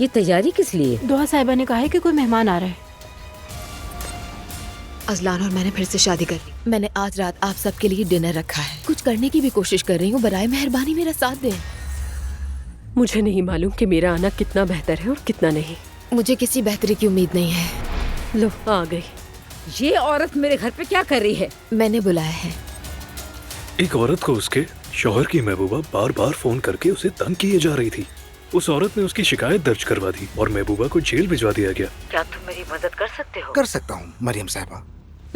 ये तैयारी किस लिए? दुआ साहिबा ने कहा है कि कोई मेहमान आ रहा है। अजलान और मैंने फिर से शादी कर ली। मैंने आज रात आप सबके लिए डिनर रखा है। कुछ करने की भी कोशिश कर रही हूँ, बराए मेहरबानी मेरा साथ दें। मुझे नहीं मालूम कि मेरा आना कितना बेहतर है और कितना नहीं। मुझे किसी बेहतरी की उम्मीद नहीं है। लो आ गई। ये औरत मेरे घर पे क्या कर रही है? मैंने बुलाया है। एक औरत को उसके शौहर की महबूबा बार बार फोन करके उसे तंग किए जा रही थी। उस औरत ने उसकी शिकायत दर्ज करवा दी और महबूबा को जेल भिजवा दिया गया। क्या तुम मेरी मदद कर सकते हो? कर सकता हूँ मरियम साहिबा।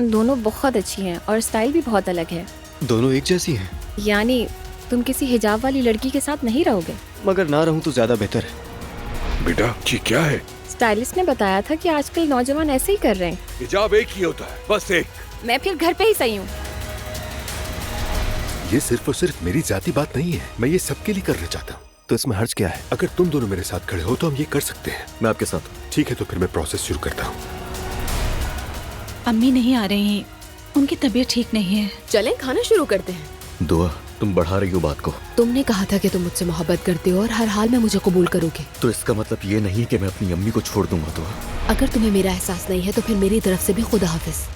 दोनों बहुत अच्छी हैं और स्टाइल भी बहुत अलग है। दोनों एक जैसी हैं। यानी तुम किसी हिजाब वाली लड़की के साथ नहीं रहोगे? मगर ना रहूं तो ज्यादा बेहतर है। बेटा जी क्या है? स्टाइलिस्ट ने बताया था कि आजकल नौजवान ऐसे ही कर रहे हैं। हिजाब एक ही होता है, बस एक। मैं फिर घर पे ही सही हूँ। ये सिर्फ और सिर्फ मेरी जाती बात नहीं है, मैं ये सबके लिए करना चाहता हूँ। तो इसमें हर्ज क्या है? अगर तुम दोनों मेरे साथ खड़े हो तो हम ये कर सकते हैं। मैं आपके साथ। ठीक है तो फिर मैं प्रोसेस शुरू करता हूँ। अम्मी नहीं आ रही हैं, उनकी तबीयत ठीक नहीं है। चलें खाना शुरू करते हैं। दुआ तुम बढ़ा रही हो बात को। तुमने कहा था कि तुम मुझसे मोहब्बत करते हो और हर हाल में मुझे कबूल करोगे। तो इसका मतलब ये नहीं कि मैं अपनी अम्मी को छोड़ दूंगा। दुआ अगर तुम्हें मेरा एहसास नहीं है तो फिर मेरी तरफ से भी खुदा हाफिज।